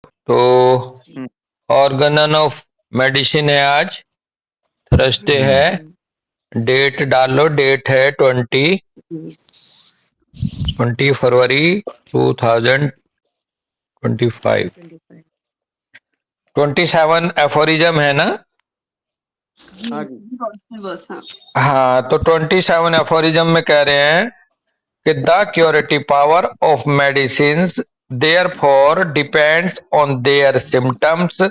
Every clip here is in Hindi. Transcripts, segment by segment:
तो हम्म, ऑर्गेनन ऑफ मेडिसिन है आज, थर्सडे है। डेट डालो, डेट है 20 फरवरी 2025। 27 एफोरिज्म है ना? हाँ जी। बस हाँ। हाँ, तो 27 एफोरिज्म में कह रहे हैं कि the curative power of medicine therefore depends on their symptoms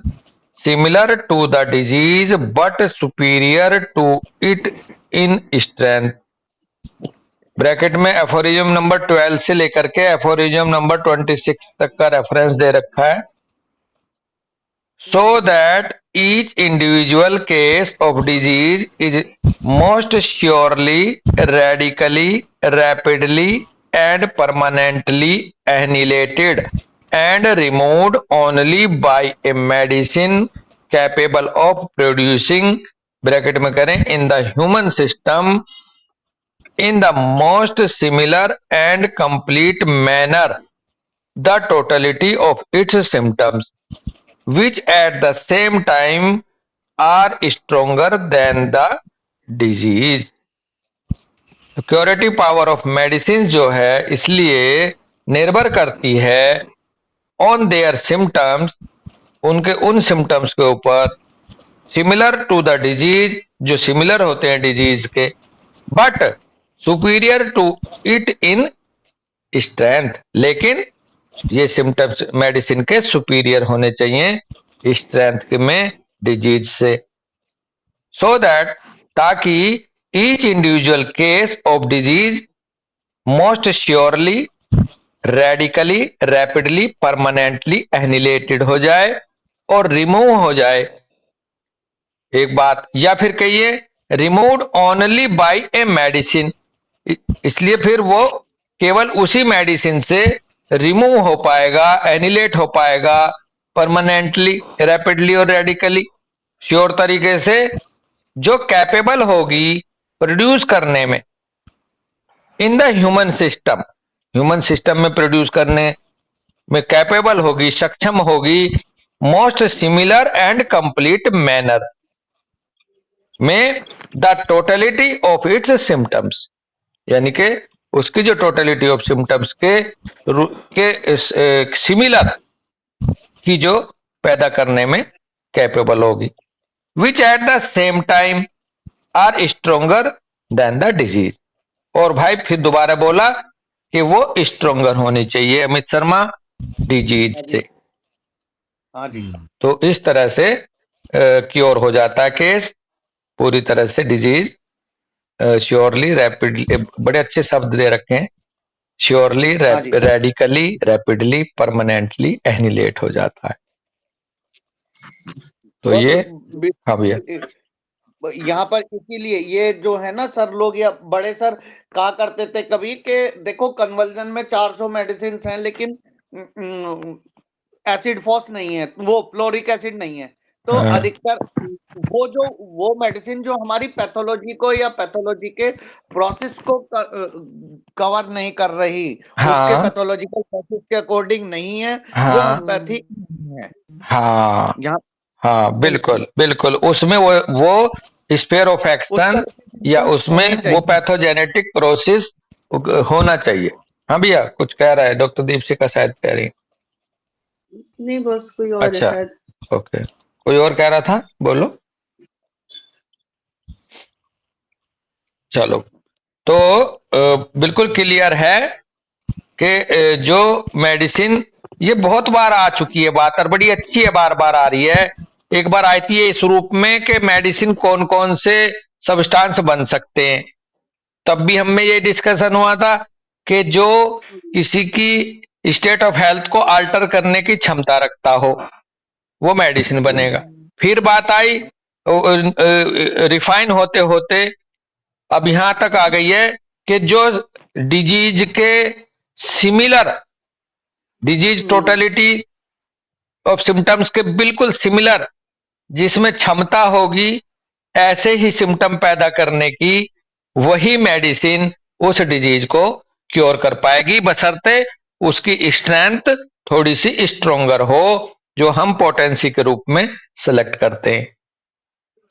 similar to the disease but superior to it in strength. Bracket में एफोरिज्म नंबर 12 से लेकर के एफोरिज्म नंबर 26 तक का रेफरेंस दे रखा है। So that each individual case of disease is most surely, radically, rapidly, and permanently annihilated and removed only by a medicine capable of producing bracket में करें in the human system in the most similar and complete manner the totality of its symptoms which at the same time are stronger than the disease। Curative power of medicine जो है इसलिए निर्भर करती है ऑन देयर सिम्टम्स, उनके उन सिम्टम्स के ऊपर, सिमिलर टू द डिजीज, जो सिमिलर होते हैं डिजीज के, but superior to it in strength, लेकिन ये सिम्टम्स मेडिसिन के सुपीरियर होने चाहिए स्ट्रेंथ में डिजीज से। सो दैट, ताकि each individual case of disease most surely, radically, rapidly, permanently annihilated हो जाए और रिमूव हो जाए। एक बात, या फिर कहिए removed only by a medicine, इसलिए फिर वो केवल उसी मेडिसिन से रिमूव हो पाएगा, एनिलेट हो पाएगा परमानेंटली, रैपिडली और रेडिकली, श्योर तरीके से, जो कैपेबल होगी प्रोड्यूस करने में in the human system, human system में प्रोड्यूस करने में कैपेबल होगी, सक्षम होगी, most similar and complete manner में the totality of its symptoms, यानी कि उसकी जो टोटलिटी ऑफ सिम्टम्स के सिमिलर की जो पैदा करने में कैपेबल होगी, which at the same time are stronger than the disease. और भाई फिर दोबारा बोला कि वो स्ट्रोंगर होनी चाहिए अमित शर्मा डिजीज से। हाँ जी। तो इस तरह से क्योर हो जाता है केस पूरी तरह से, डिजीज श्योरली, रैपिडली, बड़े अच्छे शब्द दे रखे हैं, श्योरली, हाँ जी। रेडिकली, रैपिडली, परमानेंटली एनिहिलेट हो जाता है। तो और ये, हाँ भैया, यहाँ पर इसीलिए ये जो है ना सर, लोग या बड़े सर कहा करते थे कभी कि देखो कन्वर्जन में 400 मेडिसिन हैं लेकिन एसिड फॉस नहीं है, वो फ्लोरिक एसिड नहीं है, तो हाँ, अधिकतर वो मेडिसिन जो हमारी पैथोलॉजी को या पैथोलॉजी के प्रोसेस को कवर नहीं कर रही, उसके हाँ, पैथोलॉजिकल प्रोसेस के अकॉर्डिंग नहीं है, वो हाँ, होम्योपैथी है। हाँ, यहाँ हाँ, बिल्कुल बिल्कुल, उसमें वो स्पेयर ऑफ उस एक्शन तरह की या चीजें उसमें होनी वो चाहिए। पैथोजेनेटिक प्रोसेस होना चाहिए। हाँ भैया, कुछ कह रहा है डॉक्टर दीपशिका, शायद कह रही। नहीं बस कोई और है अच्छा, शायद। ओके, कोई और कह रहा था, बोलो। चलो, तो बिल्कुल क्लियर है कि जो मेडिसिन, ये बहुत बार आ चुकी है बात और बड़ी अच्छी है, बार बार आ रही है। एक बार आई थी इस रूप में कि मेडिसिन कौन कौन से सब्सटेंस बन सकते हैं, तब भी हम में ये डिस्कशन हुआ था कि जो किसी की स्टेट ऑफ हेल्थ को अल्टर करने की क्षमता रखता हो वो मेडिसिन बनेगा। फिर बात आई रिफाइन होते होते अब यहां तक आ गई है कि जो डिजीज के similar, disease totality of symptoms के बिल्कुल सिमिलर, जिसमें क्षमता होगी ऐसे ही सिम्टम पैदा करने की, वही मेडिसिन उस डिजीज को क्योर कर पाएगी, बशर्ते उसकी स्ट्रेंथ थोड़ी सी स्ट्रोंगर हो, जो हम पोटेंसी के रूप में सेलेक्ट करते हैं।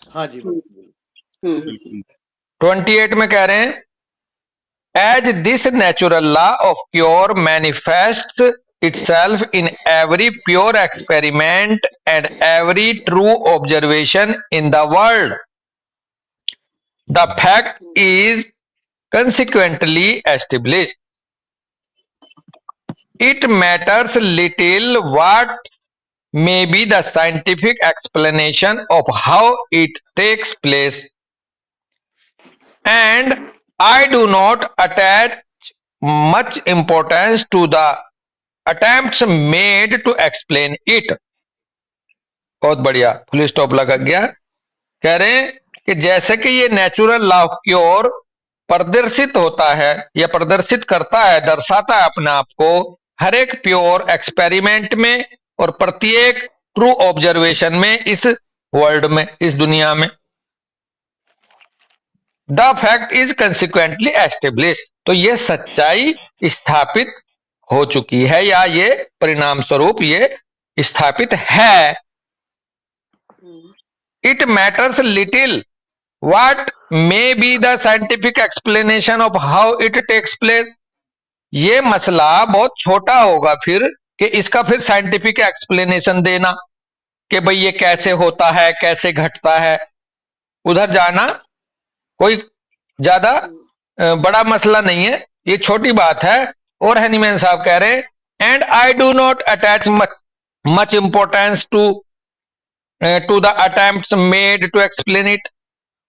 हाँ जी बिल्कुल। 28 में कह रहे हैं, as this natural law of cure manifests itself in every pure experiment and every true observation in the world, the fact is consequently established. It matters little what may be the scientific explanation of how it takes place, and I do not attach much importance to the attempts made to explain it. बहुत बढ़िया, फुल स्टॉप लगा गया। कह रहे हैं कि जैसे कि ये नेचुरल लॉ की ओर प्रदर्शित होता है या प्रदर्शित करता है, दर्शाता है अपने आप को हर एक प्योर एक्सपेरिमेंट में और प्रत्येक ट्रू ऑब्जर्वेशन में इस वर्ल्ड में, इस दुनिया में। The fact is consequently establish, तो ये सच्चाई स्थापित हो चुकी है या ये परिणाम स्वरूप ये स्थापित है। It matters little what may be the scientific explanation of how it takes place, ये मसला बहुत छोटा होगा फिर कि इसका फिर साइंटिफिक एक्सप्लेनेशन देना कि भाई ये कैसे होता है, कैसे घटता है। उधर जाना कोई ज्यादा बड़ा मसला नहीं है, ये छोटी बात है। और हैनीमैन साहब कह रहे हैं, and I do not attach much importance to the attempts made to explain it,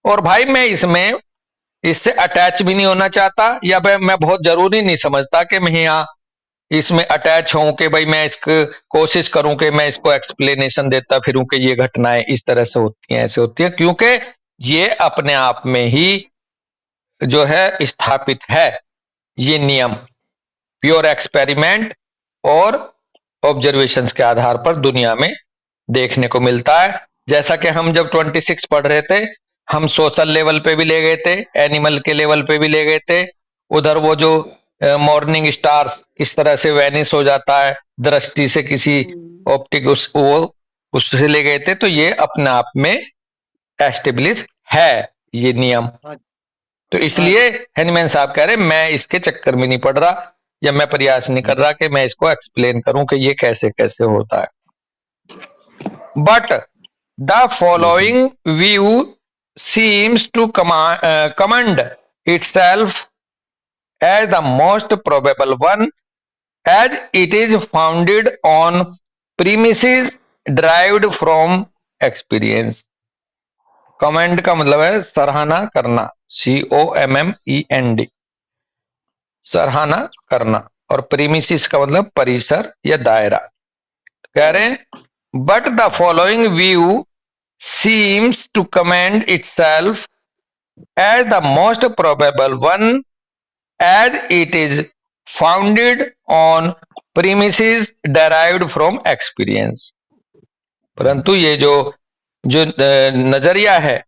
और भाई मैं इसमें इससे अटैच भी नहीं होना चाहता या मैं बहुत जरूरी नहीं समझता कि मैं यहाँ इसमें अटैच हूं कि भाई मैं इसको कोशिश करूं कि मैं इसको एक्सप्लेनेशन देता फिरूं कि ये घटनाएं इस तरह से होती हैं, ऐसे होती है, क्योंकि ये अपने आप में ही जो है स्थापित है। ये नियम प्योर एक्सपेरिमेंट और ऑब्जर्वेशंस के आधार पर दुनिया में देखने को मिलता है। जैसा कि हम जब 26 पढ़ रहे थे, हम सोशल लेवल पे भी ले गए थे, एनिमल के लेवल पे भी ले गए थे। उधर वो जो मॉर्निंग स्टार्स किस तरह से वैनिश हो जाता है दृष्टि से, किसी ऑप्टिक उससे ले गए थे। तो ये अपने आप में एस्टेब्लिश है ये नियम। तो इसलिए हैनीमैन साहब कह रहे मैं इसके चक्कर में नहीं पड़ रहा या मैं प्रयास नहीं कर रहा कि मैं इसको एक्सप्लेन करूं कि ये कैसे कैसे होता है। But the following view seems to command itself as the most probable one, as it is founded on premises derived from experience. Commend का मतलब है सराहना करना, COMMEND, सराहना करना, और प्रीमिसिस का मतलब परिसर या दायरा। कह रहे हैं, but the following view seems to commend itself as the most probable one, as it is founded on premises derived from experience. परंतु ये जो नजरिया है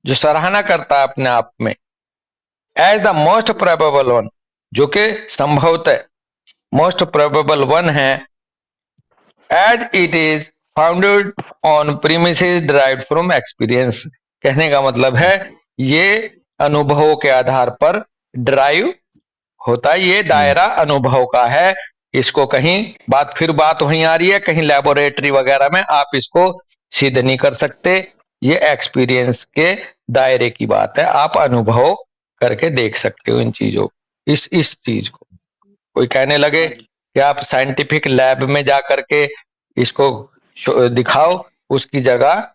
जो सराहना करता है अपने आप में as the most probable one, जो कि संभवतः मोस्ट प्रोबेबल वन है, as it is founded on premises derived from experience. कहने का मतलब है ये अनुभवों के आधार पर डिराइव होता है, ये दायरा अनुभव का है। इसको कहीं बात वहीं आ रही है, कहीं लेबोरेटरी वगैरह में आप इसको सिद्ध नहीं कर सकते। ये एक्सपीरियंस के दायरे की बात है, आप अनुभव करके देख सकते हो इन चीजों, इस चीज को। कोई कहने लगे कि आप साइंटिफिक लैब में जा करके इसको दिखाओ, उसकी जगह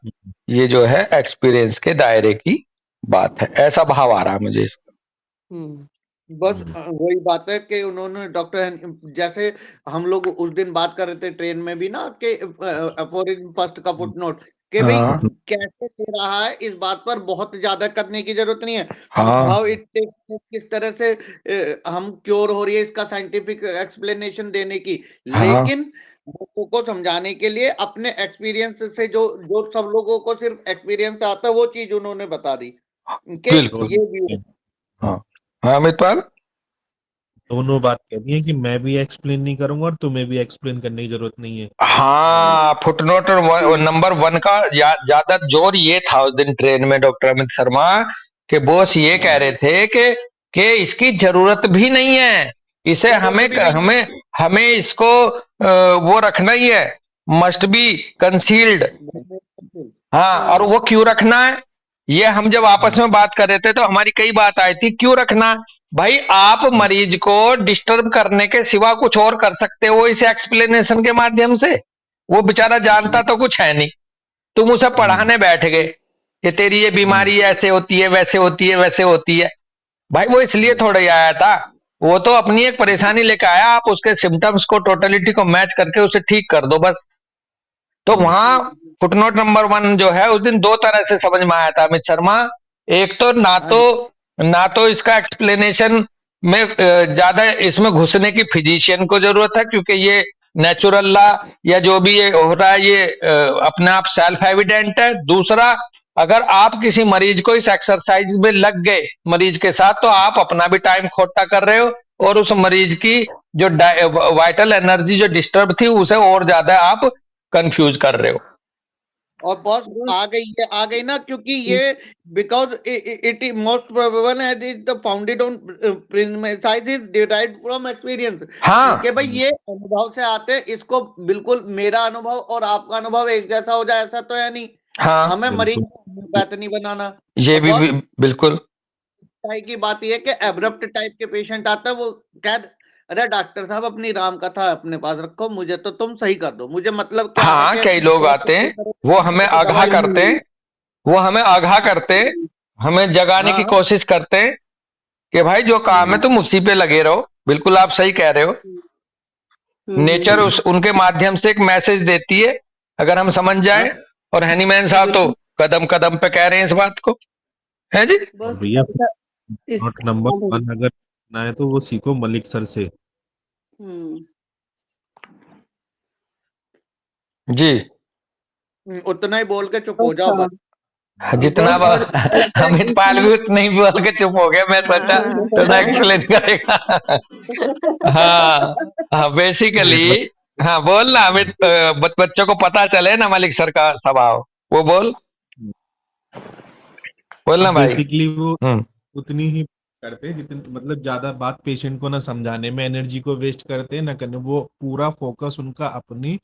ये जो है एक्सपीरियंस के दायरे की बात है, ऐसा भाव आ रहा है मुझे इसका। बस वही बात है कि उन्होंने डॉक्टर, जैसे हम लोग उस दिन बात कर रहे थे ट्रेन में भी ना कि अफोरिज्म फर्स्ट का फुटनोट कि भाई कैसे हो रहा है इस बात पर बहुत ज्यादा करने की जरूरत नहीं है। हाउ इट टेक्स, किस तरह से हम क्योर हो रही है, इसका साइंटिफिक एक्सप्लेनेशन देने की, लेकिन लोगों को समझाने के लिए अपने एक्सपीरियंस से जो सब लोगों को सिर्फ एक्सपीरियंस आता है वो चीज उन्होंने बता दी कि ये भी हाँ अमित पाल। दोनों बात कह दी है कि मैं भी एक्सप्लेन नहीं करूंगा और तुम्हें भी एक्सप्लेन करने की जरूरत नहीं है। हाँ, फुटनोट नंबर 1 का ज्यादा जोर ये था उस दिन ट्रेन में डॉक्टर अमित शर्मा के बॉस ये कह रहे थे कि इसकी जरूरत भी नहीं है, इसे हमें हमें हमें इसको वो रखना ही है, मस्ट बी कंसील्ड। हाँ, और वो क्यों रखना है, ये हम जब आपस में बात कर रहे थे तो हमारी कई बात आई थी, क्यों रखना भाई, आप मरीज को डिस्टर्ब करने के सिवा कुछ और कर सकते हो इस एक्सप्लेनेशन के माध्यम से, वो बेचारा जानता तो कुछ है नहीं, तुम उसे पढ़ाने बैठ गए कि तेरी ये बीमारी ऐसे होती है, वैसे होती है, वैसे होती है। भाई वो इसलिए थोड़ा ही आया था, वो तो अपनी एक परेशानी लेकर आया, आप उसके सिम्टम्स को, टोटलिटी को मैच करके उसे ठीक कर दो बस। तो वहां फुटनोट नंबर 1 जो है उस दिन दो तरह से समझ में आया था अमित शर्मा। एक तो ना तो इसका एक्सप्लेनेशन में ज्यादा इसमें घुसने की फिजिशियन को जरूरत है, क्योंकि ये नेचुरल लॉ या जो भी ये हो रहा है ये अपने आप सेल्फ एविडेंट है। दूसरा, अगर आप किसी मरीज को इस एक्सरसाइज में लग गए मरीज के साथ, तो आप अपना भी टाइम खोटा कर रहे हो और उस मरीज की जो वाइटल एनर्जी जो डिस्टर्ब थी उसे और ज्यादा आप कंफ्यूज कर रहे हो। और बॉस आ गई ना, क्योंकि ये because it is most probable as is the founded on principle is derived from experience. हाँ कि भाई ये अनुभव से आते हैं, इसको बिल्कुल मेरा अनुभव और आपका अनुभव एक जैसा हो जाए ऐसा तो है नहीं। हाँ, हमें मरीज बिल्कुल। को होम्योपैथ नहीं बनाना। ये और भी बहुत बिल्कुल टाइप की बात यह है कि एब्रप्ट टाइप के पेशेंट आता है, वो कह अरे डॉक्टर साहब अपनी राम कथा अपने पास रखो, मुझे तो तुम सही कर दो, मुझे मतलब क्या है हाँ, कि कई लोग आते हैं, वो हमें आगाह दवाई करते हैं, वो हमें आगाह करते हैं, हमें जगाने की हाँ कोशिश करते हैं कि भाई जो काम है तुम उसी पे लगे रहो। बिल्कुल आप सही कह रहे हो। नेचर उनके माध्यम से एक मैसेज देती है, अगर हम समझ जाएं। और हैनीमैन साहब तो कदम कदम पे कह रहे हैं इस बात को, है जी। बस भैया इस नोट नंबर 1 अगर सीखना है तो वो सीखो मलिक सर से। जी, उतना ही बोल के चुप हो जाओ बस। जितना अमित पाल भी उतना ही बोल के चुप हो गया, मैं सोचा थोड़ा एक्सप्लेन करेगा। हाँ हाँ, बेसिकली हाँ, बोल ना अमित, बच्चों को पता चले ना मलिक सर का स्वभाव, वो बोल ना भाई। बेसिकली वो उतनी ही करते हैं जितनी, मतलब ज्यादा बात पेशेंट को ना समझाने में एनर्जी को वेस्ट करते हैं ना करने, वो पूरा फोकस उनका अपनी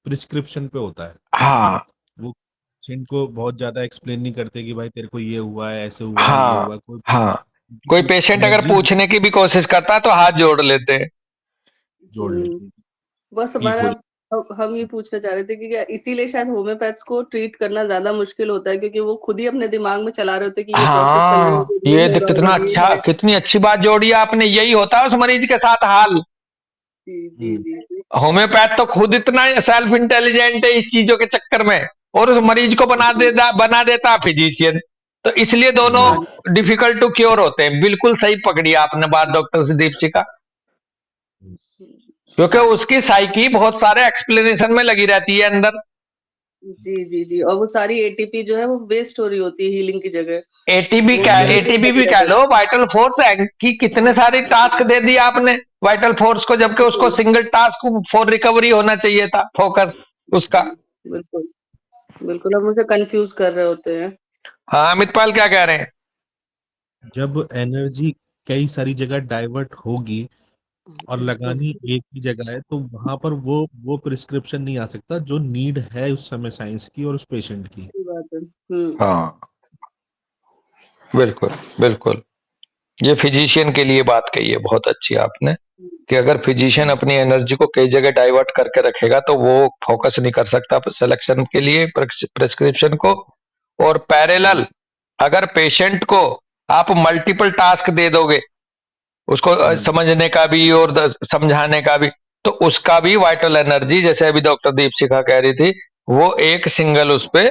प्रिस्क्रिप्शन पे होता है। हाँ वो पेशेंट को बहुत ज्यादा एक्सप्लेन नहीं करते कि भाई तेरे को ये हुआ है, ऐसे हुआ है, ये हाँ हुआ है। हाँ, कोई पेशेंट अगर एनर्जी पूछने की भी कोशिश करता है तो हाथ जोड़ लेते हैं। जोड़ लेती है। बस ठीक हमारा हो हम ये पूछना चाह रहे थे कि क्या इसीलिए शायद होम्योपैथ्स को ट्रीट करना ज्यादा मुश्किल होता है, क्योंकि वो खुद ही अपने दिमाग में चला रहे होते हैं कि ये प्रोसेस चल रही हाँ, है, ये हो रहा कितना होगा, ये अच्छा, है। कितनी अच्छी बात जोड़ी आपने, यही होता है उस मरीज के साथ हाल। जी जी जी जी। होम्योपैथ तो खुद इतना सेल्फ इंटेलिजेंट है इस चीजों के चक्कर में, और उस मरीज को बना देता फिजिशियन। तो इसलिए दोनों डिफिकल्ट टू क्योर होते हैं। बिल्कुल सही पकड़ी आपने बात डॉक्टर सुदीप जी का, क्योंकि उसकी साइकी बहुत सारे एक्सप्लेनेशन में लगी रहती है अंदर। जी जी जी, और वो सारी एटीपी जो है वो वेस्ट हो रही होती है हीलिंग की जगह। एटीपी भी कह लो, वाइटल फोर्स की कितने सारे टास्क दे दिए आपने वाइटल फोर्स को, जबकि उसको सिंगल टास्क फॉर रिकवरी होना चाहिए था, फोकस उसका। बिल्कुल बिल्कुल, हम उसे कंफ्यूज कर रहे होते हैं। हाँ, अमित पाल क्या कह रहे हैं? जब एनर्जी कई सारी जगह डाइवर्ट होगी और लगानी एक ही जगह है, तो वहां पर वो प्रिस्क्रिप्शन नहीं आ सकता जो नीड है उस समय साइंस की और उस पेशेंट की। सही बात है। हाँ, बिल्कुल बिल्कुल, ये फिजिशियन के लिए बात कही है बहुत अच्छी आपने, कि अगर फिजिशियन अपनी एनर्जी को कई जगह डाइवर्ट करके रखेगा तो वो फोकस नहीं कर सकता सिलेक्शन के लिए प्रिस्क्रिप्शन को। और पैरेलल अगर पेशेंट को आप मल्टीपल टास्क दे दोगे, उसको समझने का भी और समझाने का भी, तो उसका भी वाइटल एनर्जी, जैसे अभी डॉक्टर दीपशिखा कह रही थी, वो एक सिंगल उस पे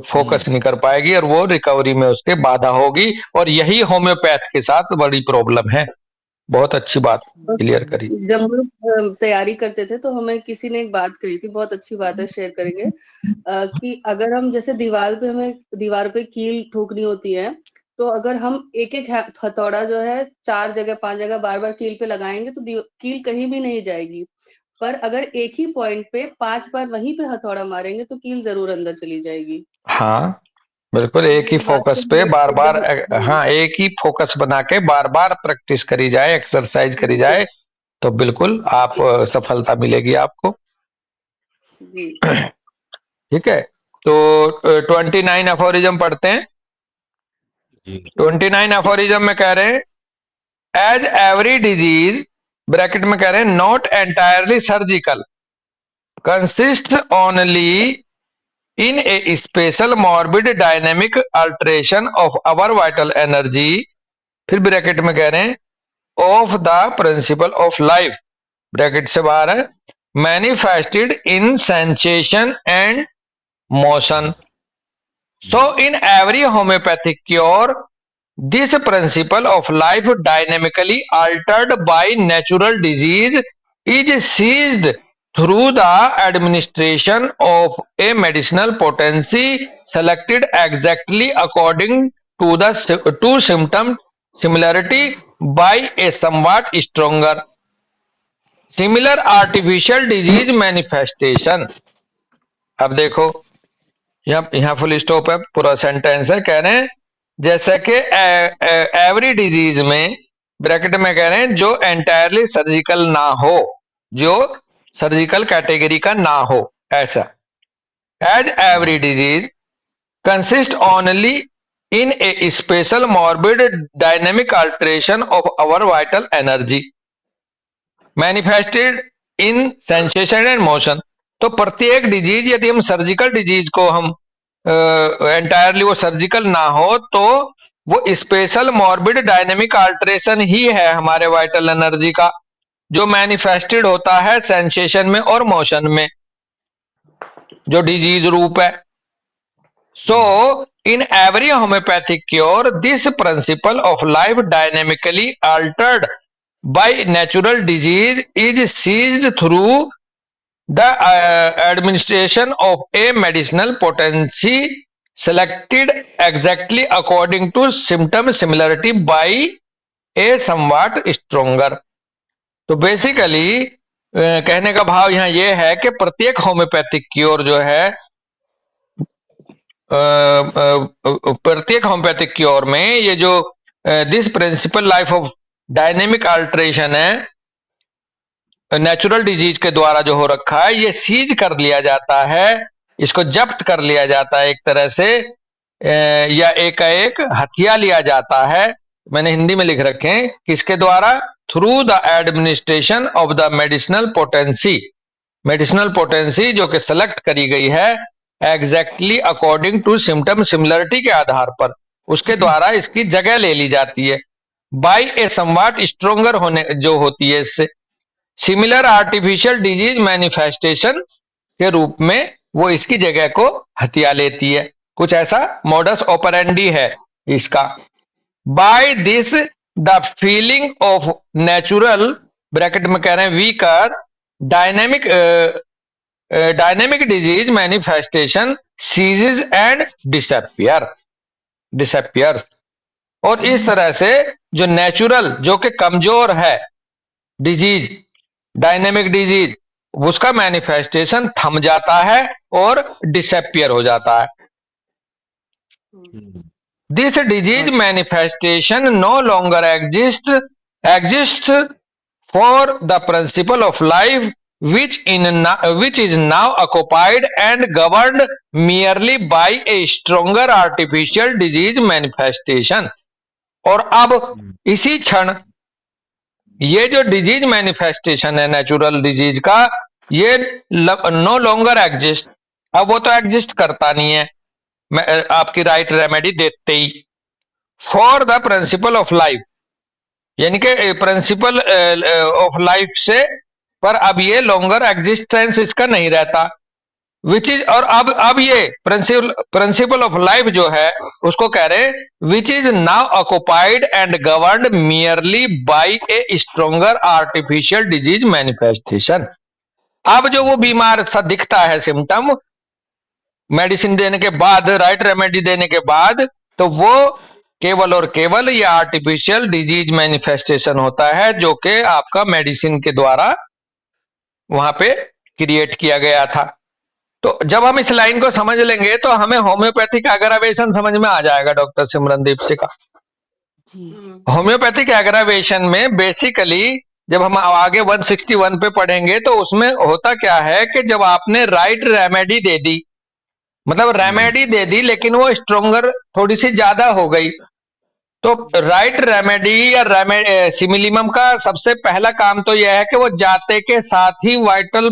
फोकस नहीं कर पाएगी और वो रिकवरी में उसके बाधा होगी। और यही होम्योपैथ के साथ बड़ी प्रॉब्लम है। बहुत अच्छी बात क्लियर करी। जब हम लोग तैयारी करते थे तो हमें किसी ने एक बात कही थी, बहुत अच्छी बात है, शेयर करेंगे। कि अगर हम जैसे दीवार पे कील ठोकनी होती है, तो अगर हम एक-एक हथौड़ा जो है 4 जगह 5 जगह बार-बार कील पे लगाएँगे तो कील कहीं भी नहीं जाएगी। पर अगर एक ही पॉइंट पे 5 बार वहीं पे हथौड़ा मारेंगे तो कील ज़रूर अंदर चली जाएगी। हाँ, बिल्कुल तो एक ये ही इस बात से फोकस पे रिलेटेड बार-बार एकदम हाँ, एक ही फोकस बना के बार-बार प्रैक्टिस करी जाए, एक्सरसाइज करी बिल्कुल, जाए, तो बिल्कुल आप सफलता मिलेगी आपको। जी। ठीक है? तो 29 अफोरिज्म पढ़ते हैं। जी 29 अफोरिज्म में कह रहे हैं, एज एवरी डिजीज, ब्रैकेट में कह रहे हैं, not entirely surgical, consist only in a special morbid dynamic alteration of our vital energy, फिर ब्रैकेट में कह रहे हैं of the principle of life, bracket से बाहर है, manifested in sensation and motion. So in every homeopathic cure this principle of life dynamically altered by natural disease is seized through the administration of a medicinal potency selected exactly according to the two symptom similarity by a somewhat stronger similar artificial disease manifestation। अब देखो, यहाँ फुल स्टॉप है, पूरा सेंटेंस है, कह रहे हैं जैसे कि एवरी डिजीज में, ब्रैकेट में कह रहे हैं, जो एंटायरली सर्जिकल ना हो, जो सर्जिकल कैटेगरी का ना हो, ऐसा। As every disease consist only in a special morbid dynamic alteration of our vital energy manifested in sensation and motion. तो प्रत्येक डिजीज, यदि हम सर्जिकल डिजीज को हम एंटायरली वो सर्जिकल ना हो, तो वो स्पेशल मॉर्बिड डायनेमिक अल्टरेशन ही है हमारे वाइटल एनर्जी का, जो मैनिफेस्टेड होता है सेंसेशन में और मोशन में, जो डिजीज रूप है। So in every homeopathic cure this principle of life dynamically altered by natural disease is seized through the administration of a medicinal potency selected exactly according to symptom similarity by a somewhat stronger। तो बेसिकली कहने का भाव यहां यह है कि प्रत्येक होम्योपैथिक क्योर जो है, प्रत्येक होम्योपैथिक क्योर में ये जो this principle life of dynamic alteration है, नेचुरल डिजीज के द्वारा जो हो रखा है, ये सीज कर लिया जाता है, इसको जब्त कर लिया जाता है एक तरह से, या एक हथिया लिया जाता है। मैंने हिंदी में लिख रखे हैं, किसके द्वारा? Through the administration of the medicinal potency, medicinal potency जो कि सेलेक्ट करी गई है exactly according to symptom similarity के आधार पर, उसके द्वारा इसकी जगह ले ली जाती है। बाय ए समवाट स्ट्रोंगर होने जो होती है, इससे सिमिलर आर्टिफिशियल डिजीज मैनिफेस्टेशन के रूप में वो इसकी जगह को हथिया लेती है। कुछ ऐसा मोडस ऑपरेंडी है इसका। By this the feeling of natural, bracket में कह रहे हैं, weaker dynamic dynamic disease manifestation ceases and disappears. और इस तरह से जो नेचुरल, जो कि कमजोर है डिजीज, डायनेमिक डिजीज, उसका मैनिफेस्टेशन थम जाता है और डिसअपियर हो जाता है। This disease manifestation no longer exist for the principle of life which is now occupied and governed merely by a stronger artificial disease manifestation। और अब इसी क्षण ये जो डिजीज मैनिफेस्टेशन है नेचुरल डिजीज का, ये नो लॉन्गर एग्जिस्ट, अब वो तो एग्जिस्ट करता नहीं है आपकी राइट रेमेडी देते ही, for the principle of life, यानी कि प्रिंसिपल ऑफ लाइफ से, पर अब ये लॉन्गर एग्जिस्टेंस इसका नहीं रहता, विच इज, और अब ये प्रिंसिपल ऑफ लाइफ जो है उसको कह रहे हैं which is now occupied and governed merely by a stronger artificial disease manifestation. अब जो वो बीमार सा दिखता है सिम्टम, मेडिसिन देने के बाद, राइट रेमेडी देने के बाद, तो वो केवल और केवल ये आर्टिफिशियल डिजीज मैनिफेस्टेशन होता है, जो कि आपका मेडिसिन के द्वारा वहां पे क्रिएट किया गया था। तो जब हम इस लाइन को समझ लेंगे तो हमें होम्योपैथिक एग्रावेशन समझ में आ जाएगा डॉक्टर सिमरनदीप से का। होम्योपैथिक एग्रावेशन में बेसिकली जब हम आगे 161 पे पढ़ेंगे तो उसमें होता क्या है कि जब आपने राइट रेमेडी दे दी, मतलब रेमेडी दे दी लेकिन वो स्ट्रोंगर थोड़ी सी ज्यादा हो गई, तो राइट रेमेडी या सिमिलिमम का सबसे पहला काम तो यह है कि वो जाते के साथ ही वाइटल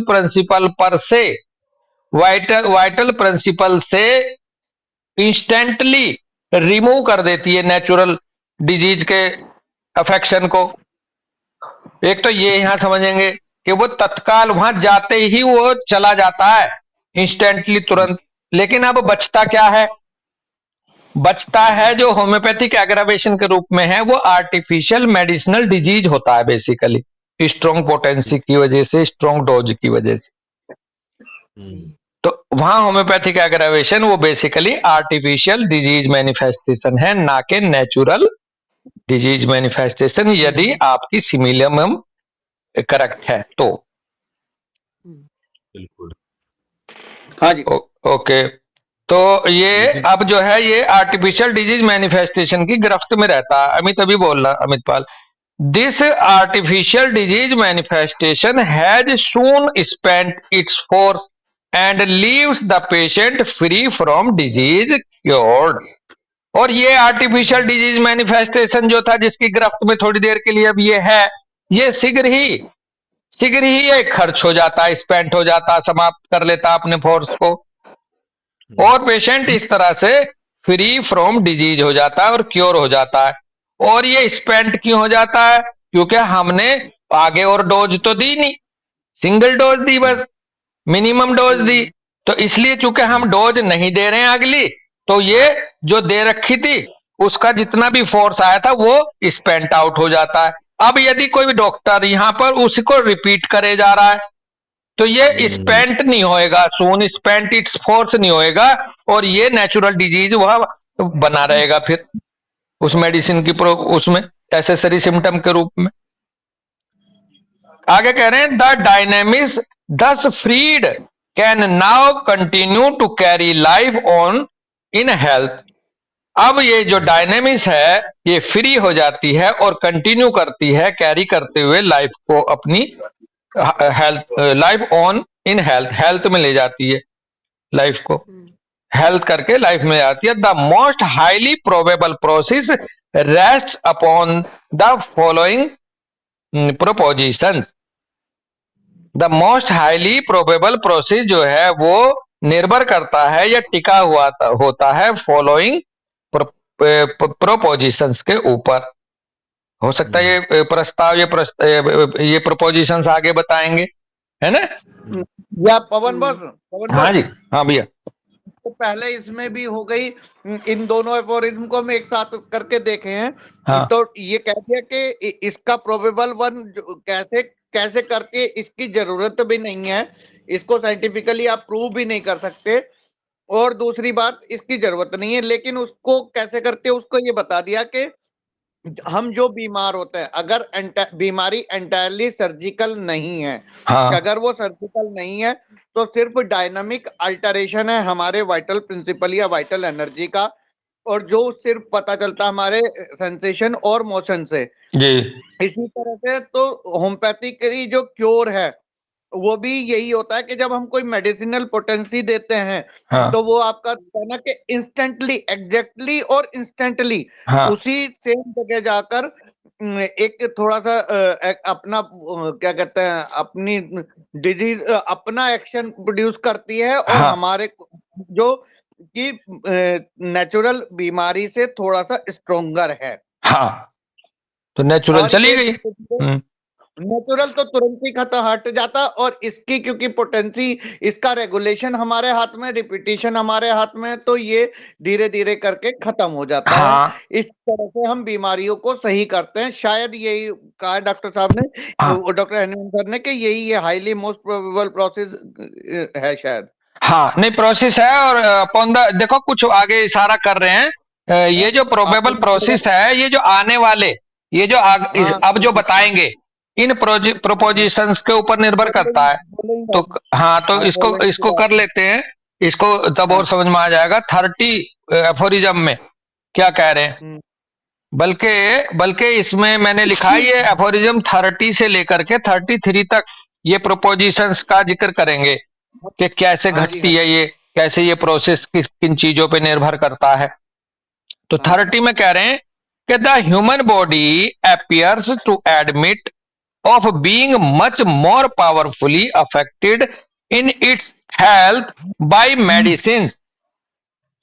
प्रिंसिपल से इंस्टेंटली रिमूव कर देती है नेचुरल डिजीज के अफेक्शन को। एक तो ये यहां समझेंगे कि वो तत्काल वहां जाते ही वो चला जाता है इंस्टेंटली, तुरंत। लेकिन अब बचता क्या है? बचता है जो होम्योपैथिक एग्रावेशन के रूप में है, वो आर्टिफिशियल मेडिसिनल डिजीज होता है बेसिकली, स्ट्रॉन्ग पोटेंसी की वजह से, स्ट्रॉन्ग डोज की वजह से। तो वहां होम्योपैथिक एग्रावेशन वो बेसिकली आर्टिफिशियल डिजीज मैनिफेस्टेशन है, ना कि नेचुरल डिजीज मैनिफेस्टेशन, यदि आपकी सिमिलियम करेक्ट है तो। बिल्कुल। हाँ जी। ओके, तो ये अब जो है ये आर्टिफिशियल डिजीज मैनिफेस्टेशन की गिरफ्त में रहता है। अमित अभी बोल रहा, Amit Pal, this artificial disease manifestation has soon spent its force and leaves the patient free from disease cured. और ये आर्टिफिशियल डिजीज मैनिफेस्टेशन जो था, जिसकी गिरफ्त में थोड़ी देर के लिए अब ये है, ये शीघ्र ही ये खर्च हो जाता है, स्पेंट हो जाता, समाप्त कर लेता अपने फोर्स को, और पेशेंट इस तरह से फ्री फ्रॉम डिजीज हो जाता है और क्योर हो जाता है। और ये स्पेंट क्यों हो जाता है? क्योंकि हमने आगे और डोज तो दी नहीं, सिंगल डोज दी, बस मिनिमम डोज दी। तो इसलिए चूंकि हम डोज नहीं दे रहे हैं अगली, तो ये जो दे रखी थी उसका जितना भी फोर्स आया था वो स्पेंट आउट हो जाता है। अब यदि कोई डॉक्टर यहां पर उसको रिपीट करे जा रहा है तो ये स्पेंट नहीं होएगा, सून स्पेंट इट्स फोर्स नहीं होएगा, और ये नेचुरल डिजीज वहां बना रहेगा फिर उस मेडिसिन की उसमें एसेसरी सिम्टम के रूप में। आगे कह रहे हैं the dynamics thus freed can now continue to carry life on in health. अब ये जो डायनेमिक्स है ये फ्री हो जाती है और कंटिन्यू करती है, कैरी करते हुए लाइफ को, अपनी health, life on in health, health में ले जाती है लाइफ को, हेल्थ करके लाइफ में आती है। The most highly probable process rest upon the following propositions. The most highly probable process जो है वो निर्भर करता है या टिका हुआ होता है फॉलोइंग प्रोपोजिशंस के ऊपर। हो सकता है ये प्रस्ताव, ये प्रोपोजिशंस आगे बताएंगे, है ना? या पवन बस, हाँ जी, हाँ भैया। तो पहले इसमें भी हो गई, इन दोनों एफोरिज्म को हम एक साथ करके देखे हैं। हाँ। तो ये कह दिया कि इसका प्रोबेबल वन कैसे करती है, इसकी जरूरत भी नहीं है, इसको साइंटिफिकली आप प्रूव भी नहीं कर सकते, और दूसरी बात इसकी जरूरत नहीं है, लेकिन उसको कैसे करते हैं उसको ये बता दिया कि हम जो बीमार होते हैं, अगर बीमारी एंटायरली सर्जिकल नहीं है, हाँ। अगर वो सर्जिकल नहीं है तो सिर्फ डायनामिक अल्टरेशन है हमारे वाइटल प्रिंसिपल या वाइटल एनर्जी का, और जो सिर्फ पता चलता हमारे सेंसेशन और मोशन से जी। इसी तरह से तो होम्योपैथिकली जो क्योर है वो भी यही होता है कि जब हम कोई मेडिसिनल पोटेंसी देते हैं, हाँ। तो वो आपका कहना कि इंस्टेंटली, एग्जैक्टली और इंस्टेंटली हाँ। उसी सेम जगह जाकर एक थोड़ा सा अपना क्या कहते हैं, अपनी डिजीज, अपना एक्शन प्रोड्यूस करती है, और हाँ। हमारे जो कि नेचुरल बीमारी से थोड़ा सा स्ट्रोंगर है। हाँ, तो नेचुरल चली गई। नेचुरल तो तुरंत ही हट जाता, और इसकी क्योंकि पोटेंसी, इसका रेगुलेशन हमारे हाथ में, रिपीटिशन हमारे हाथ में, तो ये धीरे धीरे करके खत्म हो जाता हाँ। है। इस तरह से हम बीमारियों को सही करते हैं। शायद यही कहा डॉक्टर साहब ने, डॉक्टर हनीमन सर ने, कि यही ये हाईली मोस्ट प्रोबेबल प्रोसेस है शायद। हाँ, नहीं प्रोसेस है, और अपॉन द, देखो कुछ आगे इशारा कर रहे हैं ये जो प्रोबेबल प्रोसेस है, ये जो आने वाले, ये जो अब जो बताएंगे, इन प्रोपोजिशंस के ऊपर निर्भर करता है। तो हाँ, तो इसको कर लेते हैं, इसको तब और समझ में आ जाएगा। 30 एफोरिज्म में क्या कह रहे हैं। बल्कि इसमें मैंने लिखा है, ये एफोरिज्म 30 से लेकर के 33 तक ये प्रोपोजिशंस का जिक्र करेंगे कि कैसे घटती है ये, कैसे ये प्रोसेस किन चीजों पे निर्भर करता है। तो 30 में कह रहे हैं कि the human body appears to admit of being much more powerfully affected in its health by medicine.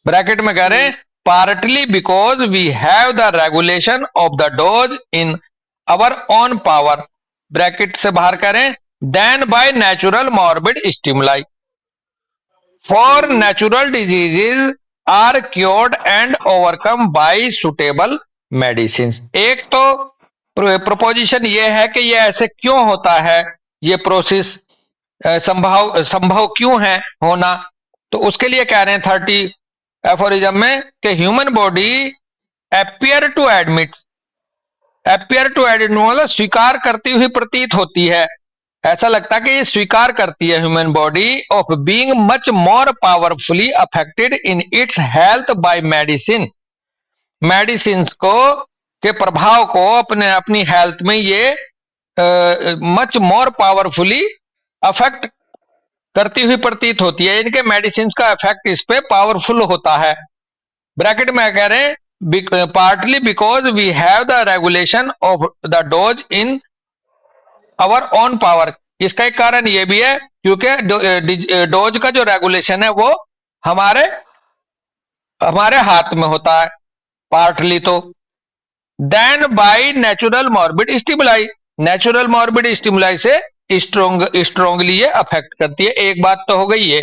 Bracket में कह रहे हैं partly because we have the regulation of the dose in our own power, bracket से बाहर करें, then by natural morbid stimuli for natural diseases are cured and overcome by suitable medicine. एक तो प्रोपोजिशन ये है कि ये ऐसे क्यों होता है, ये प्रोसेस संभव क्यों है होना। तो उसके लिए कह रहे हैं 30 एफोरिज्म में कि human body appear to admit मतलब स्वीकार करती हुई प्रतीत होती है, ऐसा लगता है कि ये स्वीकार करती है human body of being much more powerfully affected in its health by medicine, medicine को के प्रभाव को अपनी हेल्थ में ये मच मोर पावरफुली अफेक्ट करती हुई प्रतीत होती है, इनके मेडिसिन का इफेक्ट इस पे पावरफुल होता है। ब्रैकेट में कह रहे हैं partly because we have the regulation of the dose in our own power. इसका एक कारण यह भी है क्योंकि डोज का जो रेगुलेशन है वो हमारे हाथ में होता है पार्टली। तो then by natural morbid stimuli, natural morbid stimuli से स्ट्रोंगली ये अफेक्ट करती है। एक बात तो हो गई है।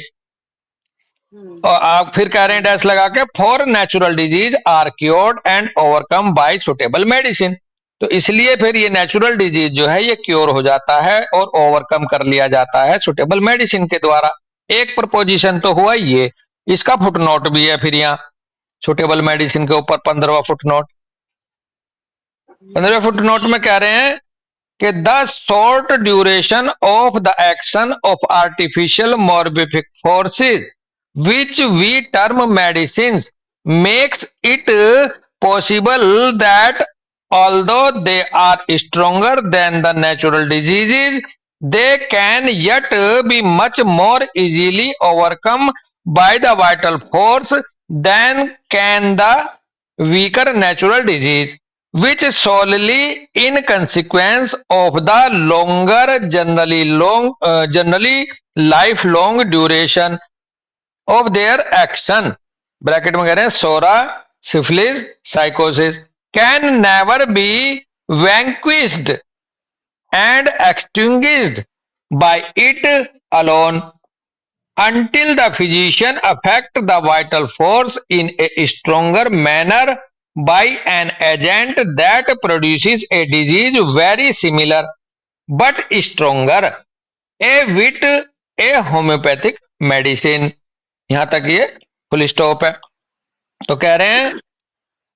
और आप फिर कह रहे हैं डैश लगा के for natural disease are cured and overcome by suitable medicine. तो इसलिए फिर ये नेचुरल डिजीज जो है ये क्योर हो जाता है और ओवरकम कर लिया जाता है सुटेबल मेडिसिन के द्वारा। एक प्रपोजिशन तो हुआ ये, इसका फुटनोट भी है फिर यहाँ सुटेबल मेडिसिन के ऊपर 15वां फुटनोट। 15वें फुटनोट में कह रहे हैं कि the short duration of the action of artificial morbific forces which we term medicines makes it possible that although they are stronger than the natural diseases, they can yet be much more easily overcome by the vital force than can the weaker natural disease, which solely in consequence of the longer generally lifelong duration of their action, bracket में कह रहे हैं सोरा syphilis साइकोसिस can never be vanquished and extinguished by it alone until the physician affect the vital force in a stronger manner by an agent that produces a disease very similar but stronger, a homeopathic medicine। यहां तक ये फुल स्टॉप है। तो कह रहे हैं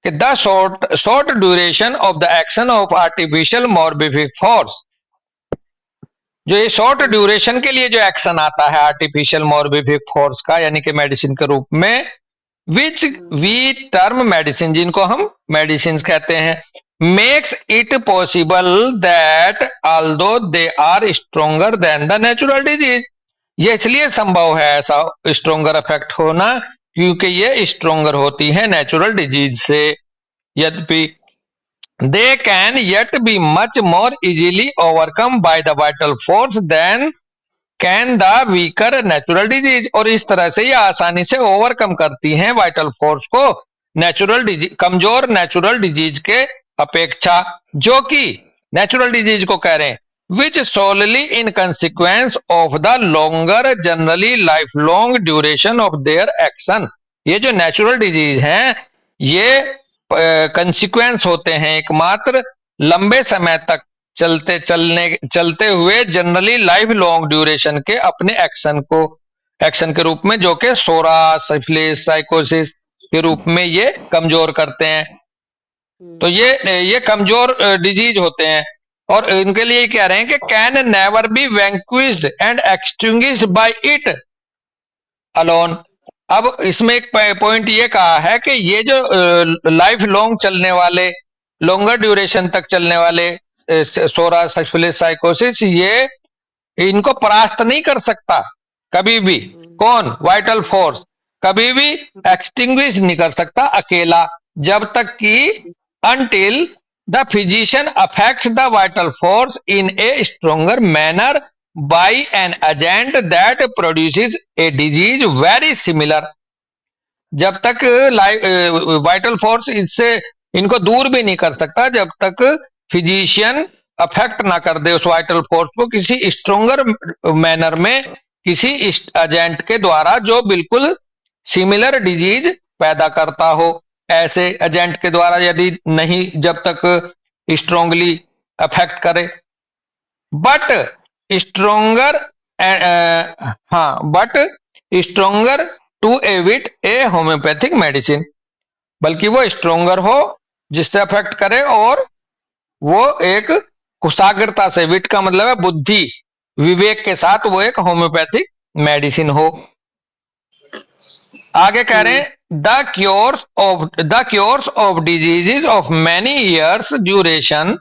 कि the short duration of the action of artificial morbific force, जो ये शॉर्ट ड्यूरेशन के लिए जो एक्शन आता है आर्टिफिशियल मॉर्बिफिक फोर्स का, यानी कि मेडिसिन के रूप में, विच वी टर्म मेडिसिन, जिनको हम मेडिसिन कहते हैं, makes it possible that although they are stronger than the natural disease. ये इसलिए संभव है ऐसा स्ट्रोंगर इफेक्ट होना क्योंकि ये स्ट्रोंगर होती है नेचुरल डिजीज से। यद्यपि they can yet be much more easily overcome by the vital force than can the weaker natural disease, और इस तरह से ये आसानी से ओवरकम करती हैं वाइटल फोर्स को नेचुरल डिजीज, कमजोर नेचुरल डिजीज के अपेक्षा, जो कि नेचुरल डिजीज को कह रहे हैं which solely in consequence of the longer generally lifelong duration of their action। ये जो नेचुरल डिजीज हैं ये कंसिक्वेंस होते हैं एकमात्र लंबे समय तक चलते हुए जनरली लाइफ लॉन्ग ड्यूरेशन के अपने एक्शन के रूप में, जो कि सोरा सिफिलिस साइकोसिस के रूप में ये कमजोर करते हैं। तो ये कमजोर डिजीज होते हैं, और इनके लिए कह रहे हैं कि can never be vanquished and extinguished by it alone. अब इसमें एक पॉइंट ये कहा है कि ये जो लाइफ लॉन्ग चलने वाले, लॉन्गर ड्यूरेशन तक चलने वाले सोरा सिफिलिस साइकोसिस, ये इनको परास्त नहीं कर सकता कभी भी। कौन? वाइटल फोर्स कभी भी एक्सटिंग्विश नहीं कर सकता अकेला, जब तक कि until the physician affects the vital force in a stronger manner by an agent that produces a disease very similar। जब तक वाइटल फोर्स इससे इनको दूर भी नहीं कर सकता, जब तक फिजिशियन अफेक्ट ना कर दे उस वाइटल फोर्स को किसी स्ट्रोंगर मैनर में, किसी एजेंट के द्वारा जो बिल्कुल सिमिलर डिजीज पैदा करता हो। ऐसे एजेंट के द्वारा यदि नहीं, जब तक स्ट्रोंगली अफेक्ट करे। But stronger, but stronger to evict a homeopathic medicine, बल्कि वो स्ट्रोंगर हो जिससे अफेक्ट करे, और वो एक कुशाग्रता से, विट का मतलब है बुद्धि, विवेक के साथ वो एक होम्योपैथिक मेडिसिन हो। आगे कह रहे हैं the cures of diseases of many years duration,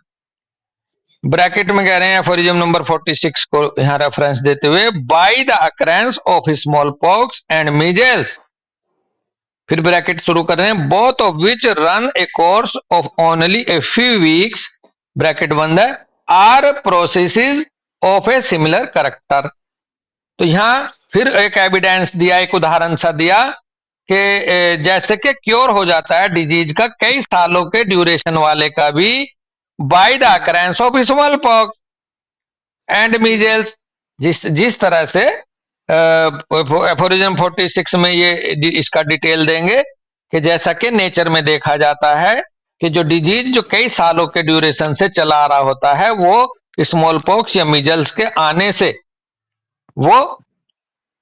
bracket में कह रहे हैं एफोरिज्म नंबर 46 को यहां रेफरेंस देते हुए, by the occurrence of small pox and measles, फिर ब्रैकेट शुरू कर रहे हैं, both of which run a course of only a few weeks, bracket बंद है, are processes of a similar character. तो यहां फिर एक एविडेंस दिया, एक उदाहरण सा दिया कि जैसे कि क्योर हो जाता है डिजीज का कई सालों के ड्यूरेशन वाले का भी, bye the occurrence of small pox and measles. जिस तरह से एफोरिज्म 46 में ये इसका डिटेल देंगे कि जैसा कि नेचर में देखा जाता है कि जो डिजीज जो कई सालों के ड्यूरेशन से चला आ रहा होता है, वो स्मॉल पॉक्स या मीजल्स के आने से वो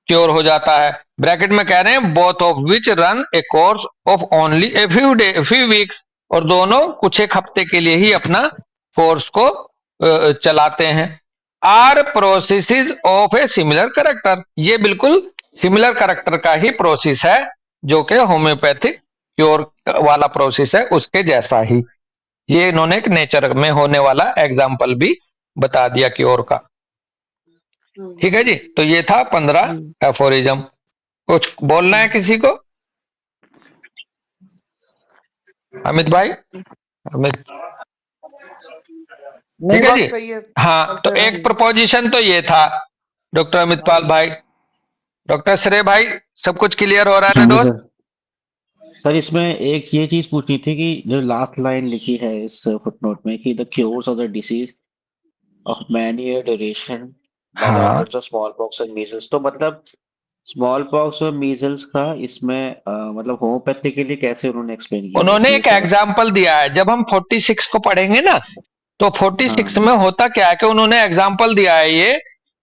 क्योर हो जाता है। ब्रैकेट में कह रहे हैं both of which run a course of only a few weeks, और दोनों कुछ एक हफ्ते के लिए ही अपना कोर्स को चलाते हैं। Are processes of a similar character, ये बिल्कुल सिमिलर कैरेक्टर का ही प्रोसेस है, जो कि होम्योपैथिक क्योर वाला प्रोसेस है उसके जैसा ही। ये इन्होंने एक नेचर में होने वाला एग्जाम्पल भी बता दिया क्योर का। ठीक है जी, तो ये था 15 एफोरिज्म। कुछ बोलना है किसी को? अमित भाई, अमित, ठीक है जी। हाँ, तो एक प्रपोजिशन तो ये था डॉक्टर अमित पाल भाई। डॉक्टर श्रेय भाई, सब कुछ क्लियर हो रहा है ना दोस्त? सर इसमें एक ये चीज पूछनी थी कि जो लास्ट लाइन लिखी है इस फुटनोट में कि the cures of the disease of many year duration by the efforts of small pox and measles, तो मतलब स्मॉल पॉक्स और मीजल्स का इसमें मतलब होम्योपैथी के लिए कैसे उन्होंने एक्सप्लेन किया? उन्होंने एक एग्जाम्पल दिया है, जब हम 46 को पढ़ेंगे ना, तो 46 में होता क्या है कि उन्होंने एग्जाम्पल दिया है ये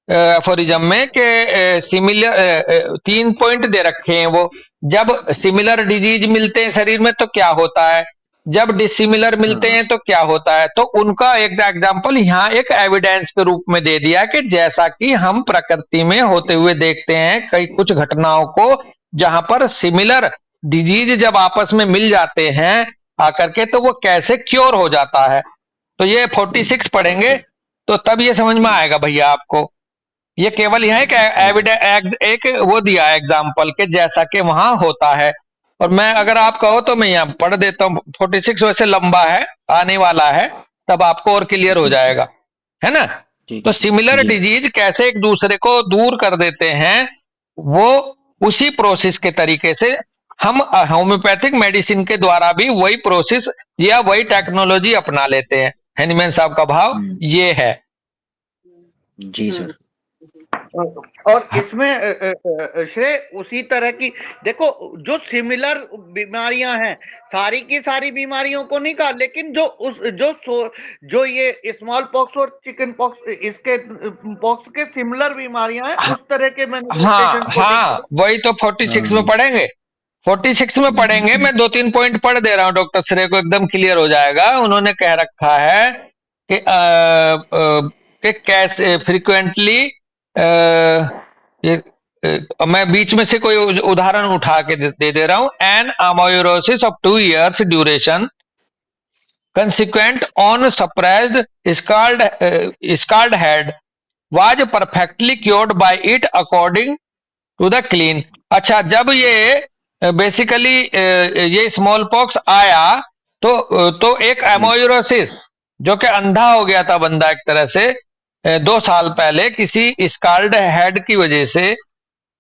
एफोरिज्म में कि सिमिलर 3 पॉइंट दे रखे हैं वो, जब सिमिलर डिजीज मिलते हैं शरीर में तो क्या होता है, जब डिसिमिलर मिलते हैं तो क्या होता है। तो उनका एक एग्जाम्पल यहाँ एक एविडेंस के रूप में दे दिया कि जैसा कि हम प्रकृति में होते हुए देखते हैं कई कुछ घटनाओं को, जहां पर सिमिलर डिजीज जब आपस में मिल जाते हैं आकर के, तो वो कैसे क्योर हो जाता है। तो ये 46 पढ़ेंगे तो तब ये समझ में आएगा भैया आपको। ये केवल यहाँ एक वो दिया एग्जाम्पल के जैसा कि वहां होता है। और मैं अगर आप कहो तो मैं यहाँ पढ़ देता हूँ, 46 वैसे लंबा है, आने वाला है, तब आपको और क्लियर हो जाएगा, है ना। तो सिमिलर डिजीज कैसे एक दूसरे को दूर कर देते हैं, वो उसी प्रोसेस के तरीके से हम होम्योपैथिक मेडिसिन के द्वारा भी वही प्रोसेस या वही टेक्नोलॉजी अपना लेते हैं। हैनीमैन साहब का भाव ये है। जी सर। और इसमें श्रेय उसी तरह की, देखो जो सिमिलर बीमारियां हैं सारी की सारी बीमारियों को नहीं कहा, लेकिन जो ये स्मॉल पॉक्स और चिकन पॉक्स, इसके पॉक्स के सिमिलर बीमारियां हैं, उस तरह के मैनिफेस्टेशन हाँ, वही तो 46 में पढ़ेंगे। 46 में पढ़ेंगे, मैं 2-3 पॉइंट पढ़ दे रहा हूं, डॉक्टर श्रेय को एकदम क्लियर हो जाएगा। उन्होंने कह रखा है कि कैसे फ्रीक्वेंटली मैं बीच में से कोई उदाहरण उठा के दे रहा हूं। An amaurosis of 2 years duration consequent on suppressed scald head was perfectly cured by it according to the clean। अच्छा, जब ये बेसिकली ये स्मॉल पॉक्स आया तो एक एमोयूरोसिस, जो कि अंधा हो गया था बंदा एक तरह से 2 साल पहले किसी स्काल्ड हेड की वजह से,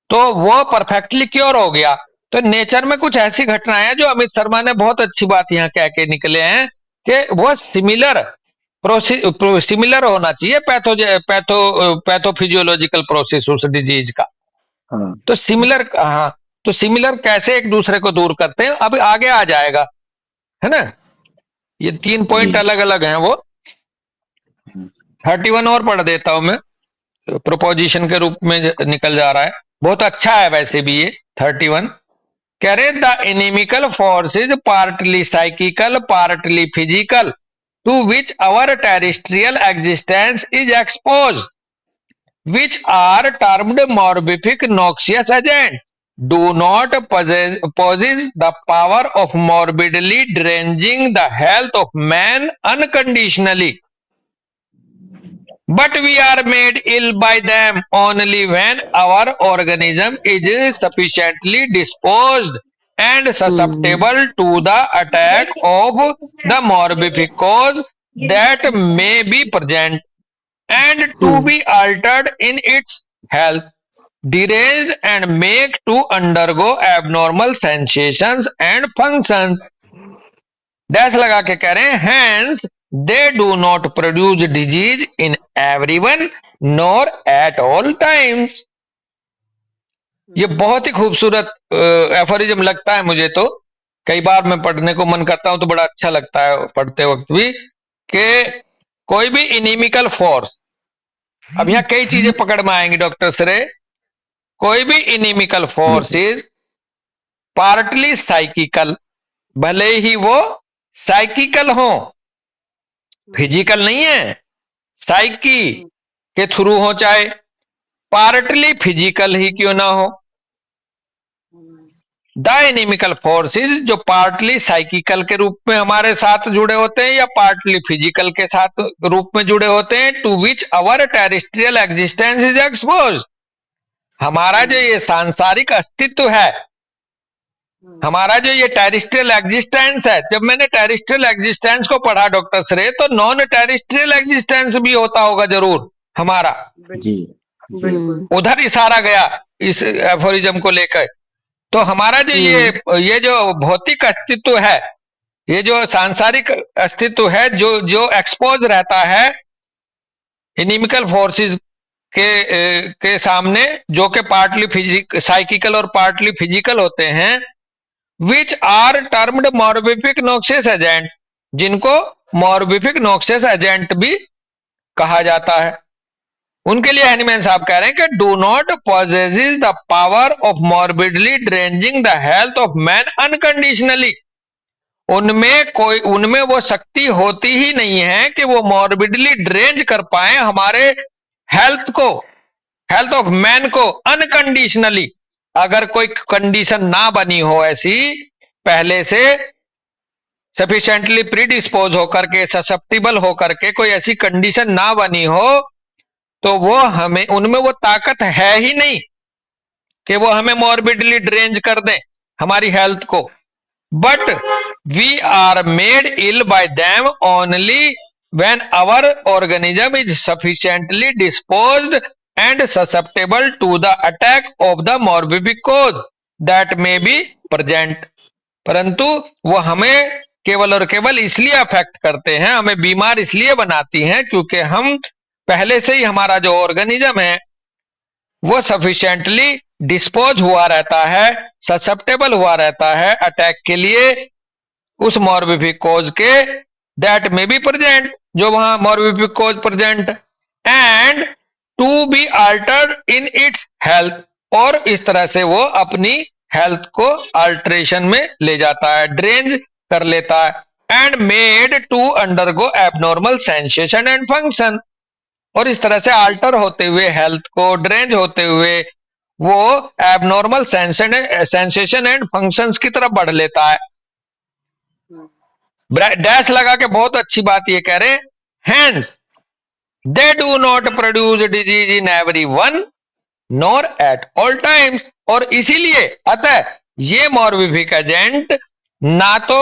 तो वो परफेक्टली क्योर हो गया। तो नेचर में कुछ ऐसी घटनाएं हैं जो अमित शर्मा ने बहुत अच्छी बात यहाँ कह के निकले हैं कि वो सिमिलर होना चाहिए पैथोफिजियोलॉजिकल प्रोसेस उस डिजीज का। हाँ तो सिमिलर, हाँ, तो सिमिलर कैसे एक दूसरे को दूर करते हैं अब आगे आ जाएगा, है ना। ये 3 पॉइंट जी। अलग अलग हैं। वो 31 और पढ़ देता हूं मैं, प्रोपोजिशन के रूप में निकल जा रहा है, बहुत अच्छा है वैसे भी ये 31। कह रहे the inimical force is partly psychical partly physical to which our terrestrial existence is expose, which are termed morbific noxious agents, do not possess the power of morbidly deranging the health of man unconditionally, but we are made ill by them only when our organism is sufficiently disposed and susceptible to the attack of the morbific cause that may be present and to be altered in its health, deranged and make to undergo abnormal sensations and functions। Dash लगा के कह रहे हैं hence they do not produce disease in everyone nor at all times। ये बहुत ही खूबसूरत एफोरिज्म लगता है मुझे, तो कई बार मैं पढ़ने को मन करता हूं तो बड़ा अच्छा लगता है पढ़ते वक्त भी, कि कोई भी इनिमिकल फोर्स, अब यहां कई चीजें पकड़ में आएंगी डॉक्टर श्रेय, कोई भी inimical force is partly psychical, भले ही वो साइकिकल हो, फिजिकल नहीं है, साइकी के थ्रू हो, चाहे पार्टली फिजिकल ही क्यों ना हो। द इनिमिकल फोर्सेस जो पार्टली साइकिकल के रूप में हमारे साथ जुड़े होते हैं या पार्टली फिजिकल के साथ रूप में जुड़े होते हैं, to which our terrestrial existence is expose, हमारा जो ये सांसारिक अस्तित्व है, हमारा जो ये टेरेस्ट्रियल एग्जिस्टेंस है, जब मैंने टेरेस्ट्रियल एग्जिस्टेंस को पढ़ा डॉक्टर श्रेय, तो नॉन टेरेस्ट्रियल एग्जिस्टेंस भी होता होगा जरूर हमारा, जी उधर इशारा गया इस एफोरिज्म को लेकर। तो हमारा जो ये जो भौतिक अस्तित्व है, ये जो सांसारिक अस्तित्व है, जो एक्सपोज रहता है इनिमिकल फोर्सेस के सामने, जो कि पार्टली साइकिकल और पार्टली फिजिकल होते हैं, which are termed morbific noxious agents, जिनको मॉर्बिफिक नॉक्सियस एजेंट भी कहा जाता है। उनके लिए हैनीमैन साहब कह रहे हैं कि do not possess the power of morbidly deranging the health of man unconditionally, उनमें वो शक्ति होती ही नहीं है कि वो मॉर्बिडली ड्रेंज कर पाए हमारे हेल्थ को, हेल्थ ऑफ मैन को अनकंडीशनली। अगर कोई कंडीशन ना बनी हो ऐसी पहले से, सफिशिएंटली प्रीडिस्पोज होकर के, ससेप्टिबल होकर के कोई ऐसी कंडीशन ना बनी हो, तो वो हमें, उनमें वो ताकत है ही नहीं कि वो हमें मॉर्बिडली ड्रेंज कर दें हमारी हेल्थ को। But we are made ill by them only when our organism is sufficiently disposed and susceptible to the attack of the morbific cause that may be present. परंतु वो हमें केवल और केवल इसलिए अफेक्ट करते हैं, हमें बीमार इसलिए बनाती हैं, क्योंकि हम पहले से ही, हमारा जो ऑर्गेनिज्म है वो सफिशिएंटली डिस्पोज हुआ रहता है, ससेप्टेबल हुआ रहता है अटैक के लिए उस मॉर्बिफिक कॉज के, दैट मे बी प्रेजेंट, जो वहां morbific cause present, and to be altered in its health, और इस तरह से वो अपनी हेल्थ को अल्टरेशन में ले जाता है, ड्रेन कर लेता है and made to undergo abnormal sensation and function. और इस तरह से अल्टर होते हुए, हेल्थ को ड्रेन होते हुए वो एबनॉर्मल सेंसेशन एंड फंक्शंस की तरफ बढ़ लेता है। डैश लगा के बहुत अच्छी बात ये कह रहे हैं, hence they do not produce disease in everyone nor at all times. और इसीलिए अतः ये मॉर्बिफिक एजेंट ना तो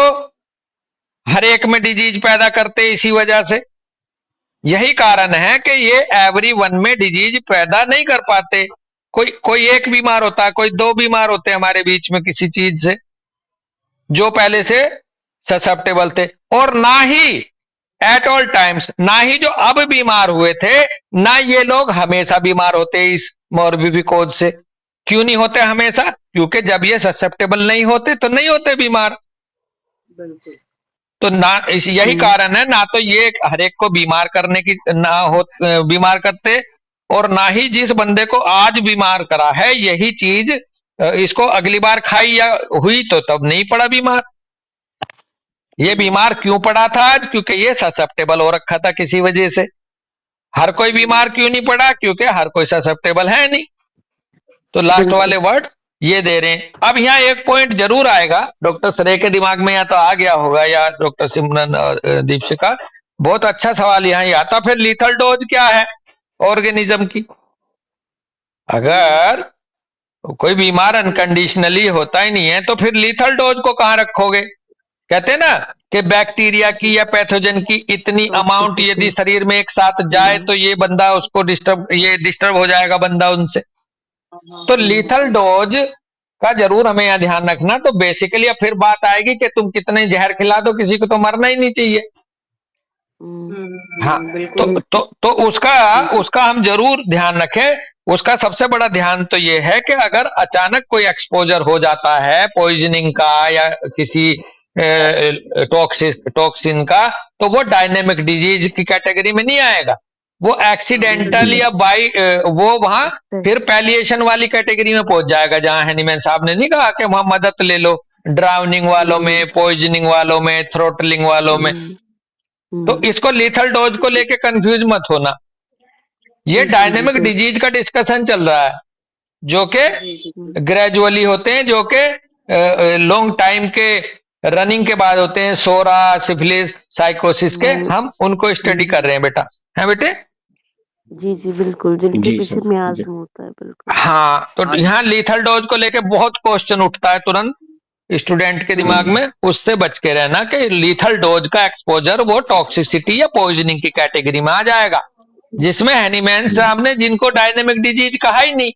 हर एक में डिजीज पैदा करते, इसी वजह से यही कारण है कि ये एवरीवन में डिजीज पैदा नहीं कर पाते। कोई एक बीमार होता है, कोई दो बीमार होते हैं हमारे बीच में किसी चीज से जो पहले से ससेप्टेबल थे, और ना ही एट ऑल टाइम्स, ना ही जो अब बीमार हुए थे, ना ये लोग हमेशा बीमार होते इस मॉर्बिफिकोज से। क्यों नहीं होते हमेशा? क्योंकि जब ये ससेप्टेबल नहीं होते तो नहीं होते बीमार। बिल्कुल। तो ना यही कारण है, ना तो ये हर एक को बीमार करने की ना हो बीमार करते, और ना ही जिस बंदे को आज बीमार करा है यही चीज इसको अगली बार खाई या हुई तो तब नहीं पड़ा बीमार। ये बीमार क्यों पड़ा था आज? क्योंकि ये ससेप्टेबल हो रखा था किसी वजह से। हर कोई बीमार क्यों नहीं पड़ा? क्योंकि हर कोई ससेप्टेबल है नहीं। तो लास्ट वाले वर्ड्स ये दे रहे हैं। अब यहाँ एक पॉइंट जरूर आएगा, डॉक्टर सरे के दिमाग में या तो आ गया होगा या डॉक्टर सिमरन दीपशिका, बहुत अच्छा सवाल यहाँ ये आता, फिर लीथल डोज क्या है ऑर्गेनिज्म की? अगर कोई बीमार अनकंडीशनली होता ही नहीं है तो फिर लीथल डोज को कहां रखोगे? कहते हैं ना कि बैक्टीरिया की या पैथोजन की इतनी अमाउंट यदि शरीर में एक साथ जाए तो ये बंदा उसको डिस्टर्ब हो जाएगा बंदा उनसे। तो लीथल डोज का जरूर हमें यहाँ ध्यान रखना। तो बेसिकली अब फिर बात आएगी कि तुम कितने जहर खिला दो, किसी को तो मरना ही नहीं चाहिए। हाँ, तो उसका हम जरूर ध्यान रखें। उसका सबसे बड़ा ध्यान तो ये है कि अगर अचानक कोई एक्सपोजर हो जाता है पॉइजनिंग का या किसी टॉक्सिन का, तो वो डायनेमिक डिजीज की कैटेगरी में नहीं आएगा, वो एक्सीडेंटल या बाई वो वहां फिर पैलिएशन वाली कैटेगरी में पहुंच जाएगा, जहां हैनीमैन साहब ने नहीं कहा कि वहां मदद ले लो ड्राउनिंग वालों में, पॉइजनिंग वालों में, थ्रोटलिंग वालों में। तो इसको लीथल डोज को लेके कंफ्यूज मत होना। ये डायनेमिक डिजीज का डिस्कशन चल रहा है जो कि ग्रेजुअली होते हैं, जो कि लॉन्ग टाइम के रनिंग के बाद होते हैं, सोरा, सिफिलिस, साइकोसिस के, हम उनको स्टडी कर रहे हैं बेटा। है बेटे? जी जी बिल्कुल, जिनके पीछे मियाज्म होता है। बिल्कुल। हाँ, तो यहाँ लीथल डोज को लेके बहुत क्वेश्चन उठता है तुरंत स्टूडेंट के दिमाग में, उससे बच के रहना कि लीथल डोज का एक्सपोजर वो टॉक्सिसिटी या पॉइजनिंग की कैटेगरी में आ जाएगा, जिसमें हैनीमैन साहब ने जिनको डायनेमिक डिजीज कहा ही नहीं,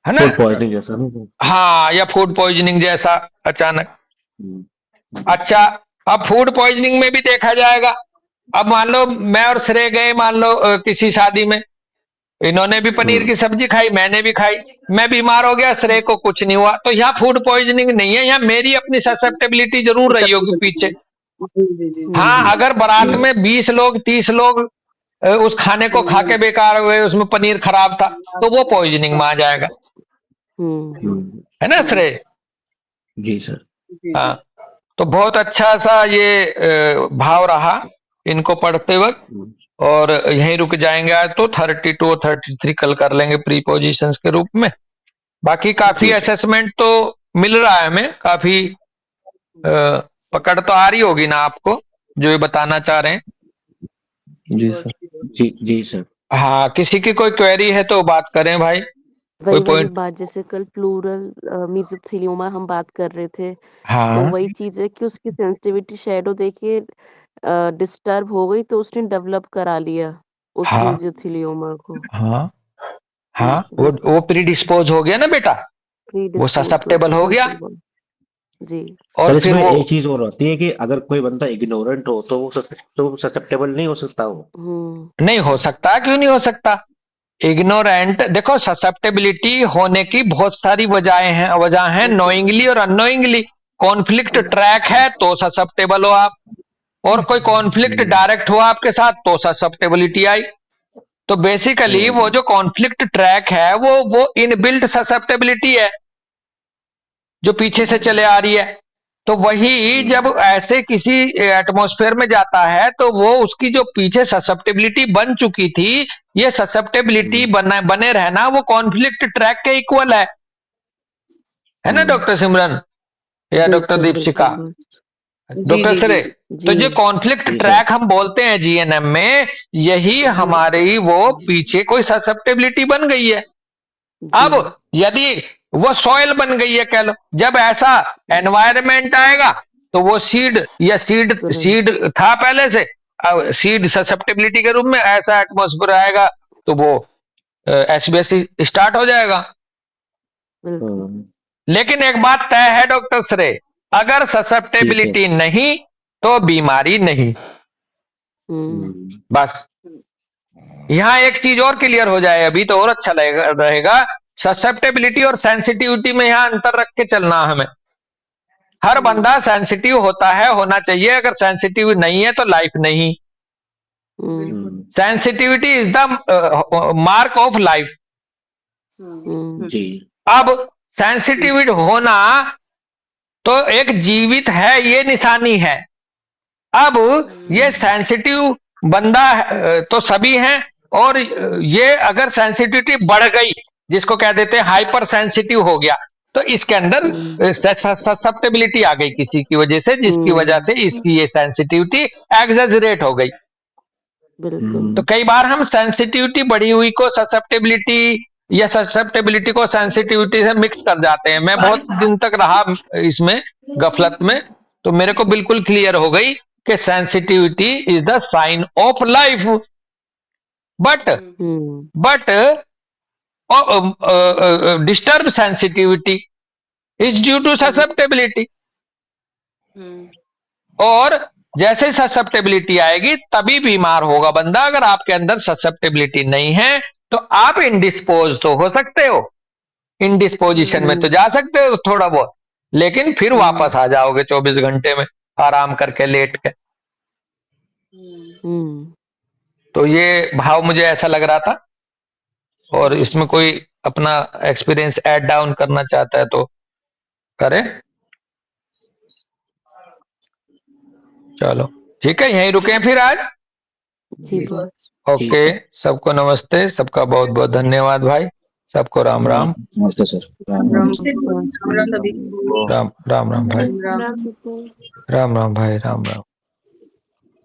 है ना? फूड पॉइजनिंग जैसा। हाँ, या फूड पॉइजनिंग जैसा अचानक। अच्छा, अब फूड पॉइजनिंग में भी देखा जाएगा। अब मान लो मैं और श्रेय गए, मान लो किसी शादी में, इन्होंने भी पनीर की सब्जी खाई, मैंने भी खाई, मैं बीमार हो गया, श्रेय को कुछ नहीं हुआ, तो यहाँ फूड पॉइजनिंग नहीं है, यहाँ मेरी अपनी ससेप्टेबिलिटी जरूर रही होगी पीछे। हाँ, अगर बारात में 20 लोग 30 लोग उस खाने को खा के बेकार हुए, उसमें पनीर खराब था, तो वो पॉइजनिंग में आ जाएगा, है ना श्रेय? जी सर। हाँ, तो बहुत अच्छा सा ये भाव रहा इनको पढ़ते वक्त, और यहीं रुक जाएंगे आज। तो 32 और 33 कल कर लेंगे प्रीपोजिशंस के रूप में। बाकी काफी असेसमेंट तो मिल रहा है हमें, काफी पकड़ तो आ रही होगी ना आपको जो ये बताना चाह रहे हैं। जी सर। जी सर। हाँ, किसी की कोई क्वेरी है तो बात करें भाई। वही बात, जैसे कल प्लूरल मेसोथेलियोमा हम बात कर रहे थे। हाँ, तो वही चीज है कि उसकी सेंसिटिविटी शैडो देखिए डिस्टर्ब हो गई, तो उसने डेवलप करा लिया उस मेसोथेलियोमा को। हाँ, वो प्रीडिस्पोज हो गया ना बेटा, वो ससेप्टेबल हो गया जी। और फिर वो एक चीज और होती है कि अगर कोई बंदा इग्नोरेंट हो तो वो ससेप्टेबल नहीं हो सकता। वो नहीं हो सकता। क्यों नहीं हो सकता? इग्नोरेंट, देखो ससेप्टेबिलिटी होने की बहुत सारी वजह हैं नोइंगली और अननोइंगली। कॉन्फ्लिक्ट ट्रैक है तो ससेप्टेबल हो आप, और कोई कॉन्फ्लिक्ट डायरेक्ट हुआ आपके साथ तो ससेप्टेबिलिटी आई। तो बेसिकली वो जो कॉन्फ्लिक्ट ट्रैक है वो इनबिल्ट ससेप्टेबिलिटी है जो पीछे से चले आ रही है। तो वही जब ऐसे किसी एटमॉस्फेयर में जाता है तो वो उसकी जो पीछे ससेप्टेबिलिटी बन चुकी थी, ये ससेप्टेबिलिटी बने रहना वो कॉन्फ्लिक्ट ट्रैक के इक्वल है ना डॉक्टर सिमरन या डॉक्टर बिल्कुल दीपशिका, बिल्कुल डॉक्टर जी सरे? जी तो जो कॉन्फ्लिक्ट जी, ट्रैक हम बोलते हैं जीएनएम में, यही हमारी वो पीछे कोई ससेप्टेबिलिटी बन गई है। अब जी यदि वो सॉइल बन गई है कह लो, जब ऐसा एनवायरनमेंट आएगा तो वो सीड या सीड था पहले से, अब सीड ससेप्टेबिलिटी के रूप में ऐसा एटमॉस्फेयर आएगा तो वो एसबीएस स्टार्ट हो जाएगा। बिल्कुल लेकिन एक बात तय है डॉक्टर सरे, अगर ससेप्टेबिलिटी नहीं तो बीमारी नहीं। बस यहां एक चीज और क्लियर हो जाए अभी तो और अच्छा रहेगा। ससेप्टेबिलिटी और सेंसिटिविटी में यहां अंतर रख के चलना हमें। हर बंदा सेंसिटिव होता है, होना चाहिए, अगर सेंसिटिव नहीं है तो लाइफ नहीं। Sensitivity is the mark of life. जी, अब सेंसिटिव होना तो एक जीवित है, ये निशानी है। अब ये सेंसिटिव बंदा तो सभी हैं, और ये अगर सेंसिटिविटी बढ़ गई, जिसको कह देते हैं हाइपर सेंसिटिव हो गया, तो इसके अंदर ससेप्टेबिलिटी आ गई किसी की वजह से, जिसकी वजह से इसकी ये सेंसिटिविटी एग्जैजरेट हो गई। बिल्कुल तो कई बार हम सेंसिटिविटी बढ़ी हुई को ससेप्टेबिलिटी या ससेप्टेबिलिटी को सेंसिटिविटी से मिक्स कर जाते हैं। मैं बहुत दिन तक रहा इसमें गफलत में, तो मेरे को बिल्कुल क्लियर हो गई कि sensitivity is the sign of life, but disturb sensitivity is due to susceptibility. और जैसे ससेप्टेबिलिटी आएगी तभी बीमार होगा बंदा। अगर आपके अंदर ससेप्टेबिलिटी नहीं है तो आप इंडिस्पोज तो हो सकते हो, इंडिस्पोजिशन में तो जा सकते हो थोड़ा बहुत, लेकिन फिर वापस आ जाओगे 24 घंटे में आराम करके लेट के। तो ये भाव मुझे ऐसा लग रहा था, और इसमें कोई अपना एक्सपीरियंस ऐड डाउन करना चाहता है तो करें। चलो ठीक है, यहीं रुके फिर आज। जी बॉस ओके, सबको नमस्ते, सबका बहुत बहुत धन्यवाद भाई, सबको राम राम। नमस्ते सर, राम राम। सभी राम राम राम भाई, राम। राम राम भाई, राम राम।